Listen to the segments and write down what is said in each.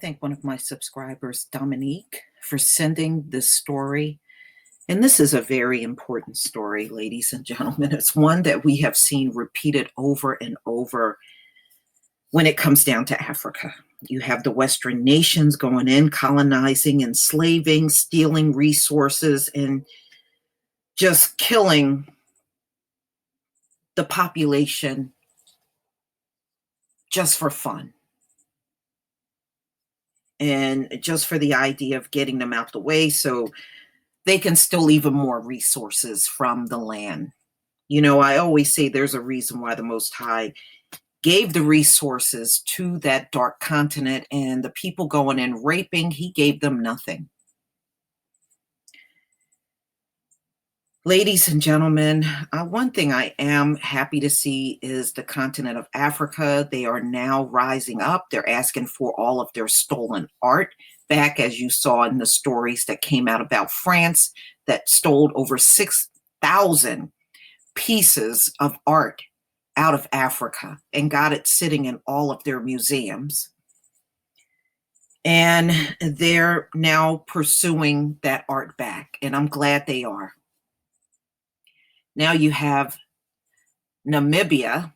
thank one of my subscribers, Dominique, for sending this story. And this is a very important story, ladies and gentlemen. It's one that we have seen repeated over and over when it comes down to Africa. You have the Western nations going in, colonizing, enslaving, stealing resources, and just killing the population just for fun. And just for the idea of getting them out the way so they can steal even more resources from the land. You know, I always say there's a reason why the Most High gave the resources to that dark continent, and the people going in raping, he gave them nothing. Ladies and gentlemen, one thing I am happy to see is the continent of Africa. They are now rising up. They're asking for all of their stolen art back, as you saw in the stories that came out about France that stole over 6,000 pieces of art out of Africa and got it sitting in all of their museums. And they're now pursuing that art back, and I'm glad they are. Now you have Namibia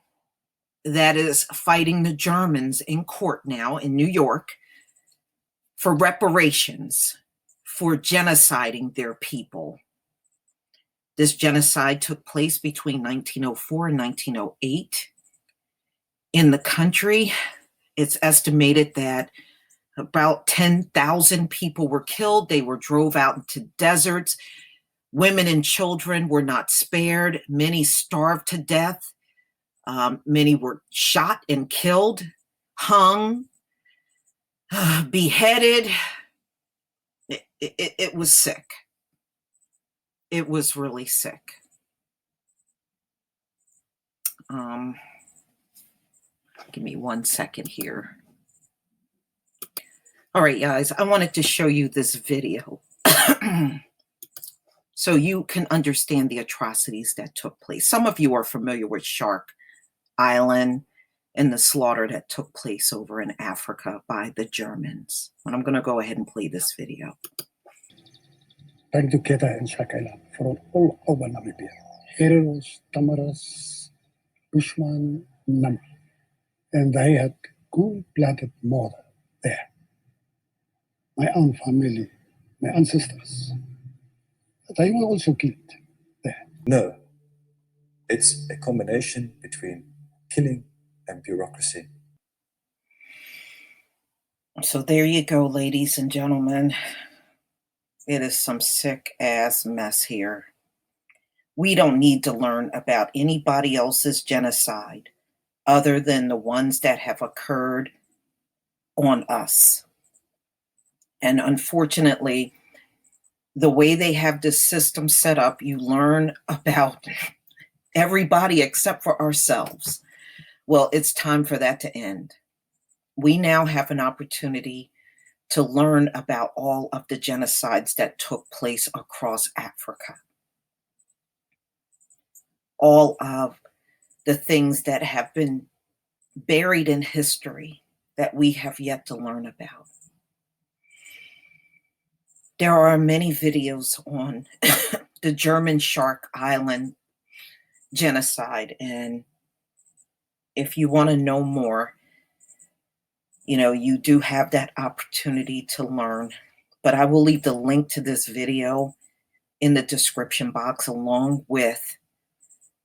that is fighting the Germans in court now in New York for reparations for genociding their people. This genocide took place between 1904 and 1908. In the country, it's estimated that about 10,000 people were killed. They were drove out into deserts. Women and children were not spared. Many starved to death. Many were shot and killed, hung, beheaded. It was sick. It was really sick. Give me 1 second here. All right, guys, I wanted to show you this video. So you can understand the atrocities that took place. Some of you are familiar with Shark Island and the slaughter that took place over in Africa by the Germans. And I'm going to go ahead and play this video. Trying to gather in Shark Island from all over Namibia. Heroes, Tamaras, Bushman, Nama. And they had cold-blooded murder there. My own family, my ancestors. They were also killed there. No, it's a combination between killing and bureaucracy. So there you go, ladies and gentlemen. It is some sick ass mess here. We don't need to learn about anybody else's genocide other than the ones that have occurred on us. And unfortunately, the way they have this system set up, you learn about everybody except for ourselves. Well, it's time for that to end. We now have an opportunity to learn about all of the genocides that took place across Africa. All of the things that have been buried in history that we have yet to learn about. There are many videos on the German Shark Island genocide, and if you want to know more, you know, you do have that opportunity to learn. But I will leave the link to this video in the description box along with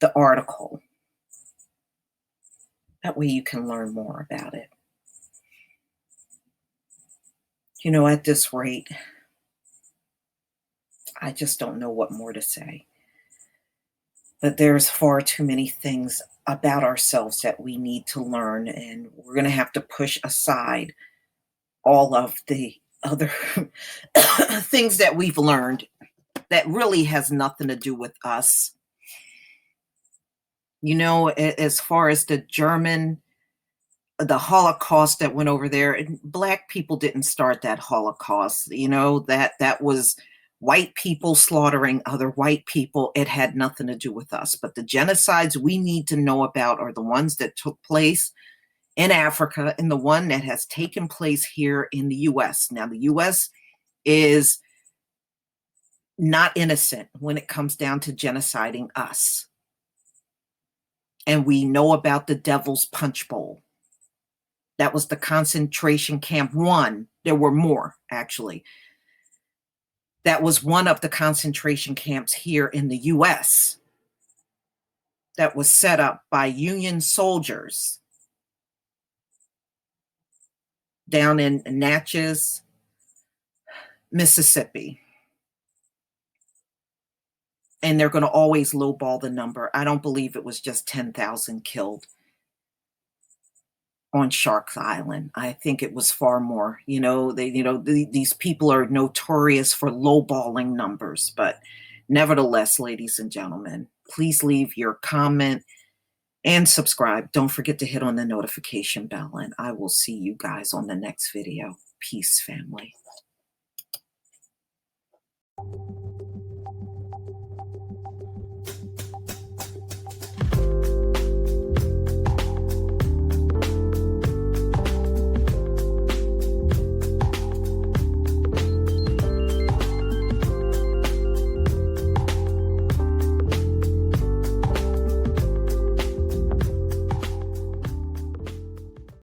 the article. That way you can learn more about it. You know, at this rate, I just don't know what more to say. But there's far too many things about ourselves that we need to learn, and we're going to have to push aside all of the other things that we've learned that really has nothing to do with us. You know, as far as the Holocaust that went over there, Black people didn't start that Holocaust. You know, that was white people slaughtering other white people. It had nothing to do with us. But the genocides we need to know about are the ones that took place in Africa and the one that has taken place here in the US. Now, the US is not innocent when it comes down to genociding us. And we know about the Devil's Punch Bowl. That was the concentration camp one. There were more, actually. That was one of the concentration camps here in the US that was set up by Union soldiers down in Natchez, Mississippi. And they're going to always lowball the number. I don't believe it was just 10,000 killed on Shark Island. I think it was far more. These people are notorious for lowballing numbers, but nevertheless, ladies and gentlemen, please leave your comment and subscribe. Don't forget to hit on the notification bell, and I will see you guys on the next video. Peace, family.